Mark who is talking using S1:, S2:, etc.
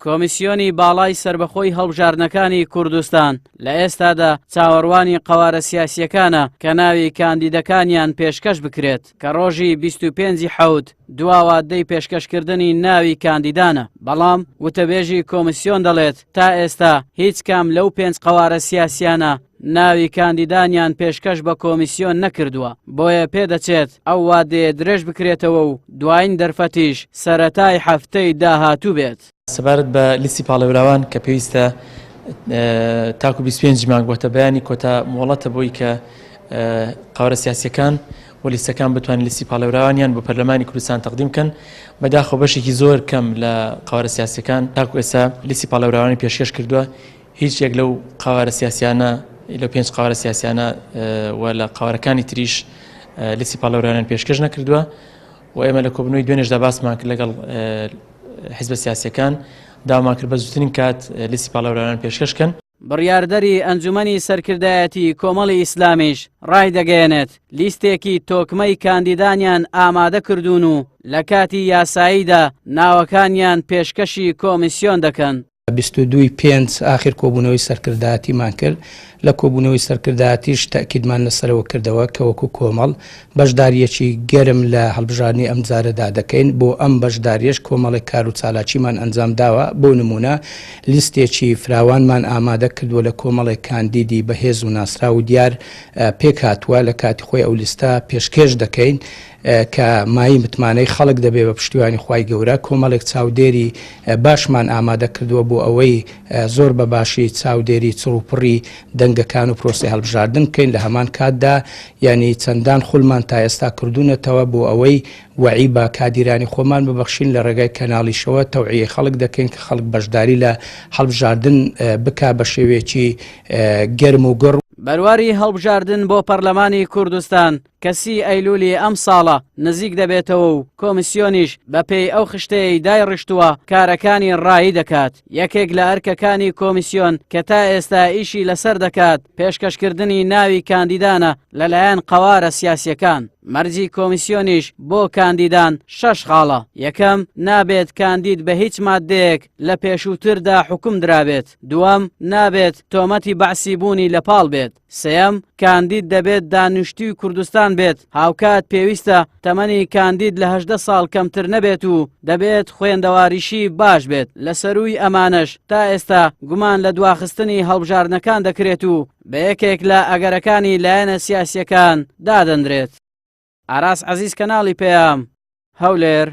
S1: کۆمیسیۆنی باڵای سربەخۆی هەڵبژاردنەکانی کوردستان لە ئێستادا چاوەڕوانی قەوارە سیاسیەکانە کە ناوی کاندیدەکانیان پێشکەش بکرێت کە ڕۆژی 25 حەوت دواوادەی پێشکەشکردنی ناوی کاندیدانە. بەڵام وتەبێژی کۆمیسیۆن دەڵێت تا ئێستا هیچ کام لەو 5 قەوارە سیاسیانە ناوی کاندیدانیان پێشکەش بە کۆمیسیۆن نەکردووە، بۆیە پێدەچێت ئەو وادەیە درێژ بکرێتەوە و دوایین دەرفەتیش سەرەتای هەفتەی داهاتوو بێت.
S2: سەبارەت بە لیستی پاڵەوراوان کە پێویستە تاکو 25 مانگ بۆتە بەیانی کۆتا مۆڵەتە بۆی کە قەوارە سیاسیەکان و لیستەکان بتوانین لیستی پاڵەوراوانیان بۆ پەرلەمانی کوردستان تەقدیم بکەن. بەداخەوە بەشێکی زۆر کەم لە قەوارە سیاسیەکان تاکو ئێستا لیستی پاڵەوراوانی پێشکەش کردووە. هیچ یەک لەو قەوارە سیاسیانە لە 5 قەوارە سیاسیانە و لە قەوارەکانی تریش لیستی پاڵەوراوانیان پێشکەش نەکردووە و ئێمە لە کۆبنەوەی دوێنێشدا باسمان کرد لەگەڵ حیزبە سیاسیەکان داوامان کرد بە زووترین کات لیستی پاڵەوراوان پێشکەشکەن.
S1: بڕیاردەری ئەنجومەنی سەرکردایەتی کۆمەڵی ئیسلامیش ڕای دەگەێنێت لیستێکی تۆکمەی کاندیدانیان ئامادە کردوون و لە کاتی یاساییدا ناوەکانیان پێشکەشی کۆمیسیۆن دەکەن.
S3: 22/5 ئاخر کۆبوونەوەی سەرکردایەتیمان کرد. لە کۆبوونەوەی سەرکردایەتیش تەکیدمان لەسەرەوە کردەوە کە وەکو کۆمەڵ بەشداریەکی گەرم لە هەڵبژاردننی ئەم جارەدا دەکەین. بۆ ئەم بەشداریەش کۆمەڵێک کار و چالاکیمان ئەنجام داوە. بۆ نمونە لیستێکی فراوانمان ئامادە کردووە لە کۆمەڵێک کاندیدی بەهێز و ناسرا و دیار پێک هاتووە لە کاتی خۆی ئەو لیستە پێشکەش دەکەین کە مای متمانەی خەڵک دەبێ بە پشتیوانی خوای گەورە. کۆمەڵێک چاودێری باشمان ئامادە کردووە بۆ ئەوەی زۆر بە باشی چاودێری چڕوپڕی دەنگەکان و پرۆسی هەڵبژاردن بکەین. لە هەمان کاتدا ینی چەندان خولمان تا ئێستا کردوونەتەوە بۆ ئەوەی وعی بە کادیرانی خۆمان ببەخشین لە ڕێگای کەناڵیشەوە تەوعیە خەڵک دەکەین کە خەڵک بەشداری لە هەڵبژاردن بکا بە شێوەیەکی گەرم و گڕ.
S1: بەرواری هەڵبژاردن بۆ پەرلەمانی کوردستان کەسی ئەیلولی ئەم ساڵە نزیک دەبێتەوە و کۆمیسیۆنیش بەپێی ئەو خشتەیە دایڕشتووە کارەکانی ڕایی دەکات. یەکێک لە ئەرکەکانی کۆمیسیۆن کە تا ئێستا ئیشی لەسەر دەکات پێشکەشکردنی ناوی کاندیدانە لەلایەن قەوارە سیاسیەکان. مەرجی کۆمیسیۆنیش بۆ کاندیدان 6 خاڵە. یەکەم، نابێت کاندید بە هیچ مادەیەک لە پێشووتردا حکوم درابێت. دووەم، نابێت تۆمەتی بەعسی بوونی لەپاڵ بێت. سێەم، کاندید دەبێت دانیشتووی کوردستان بێت. هاوکات پێویستە تەمەنی کاندید لە 18 ساڵ کەمتر نەبێت و دەبێت خوێندەواریشی باش بێت. لە سەرووی ئەمانەش تا ئێستا گومان لە دواخستنی هەڵبژاردنەکان دەکرێت و بە یەکێک لە ئەگەرەکانی لایەنە سیاسیەکان دادەندرێت. ئاراس عەزیز، کەناڵی پێام، هەولێر.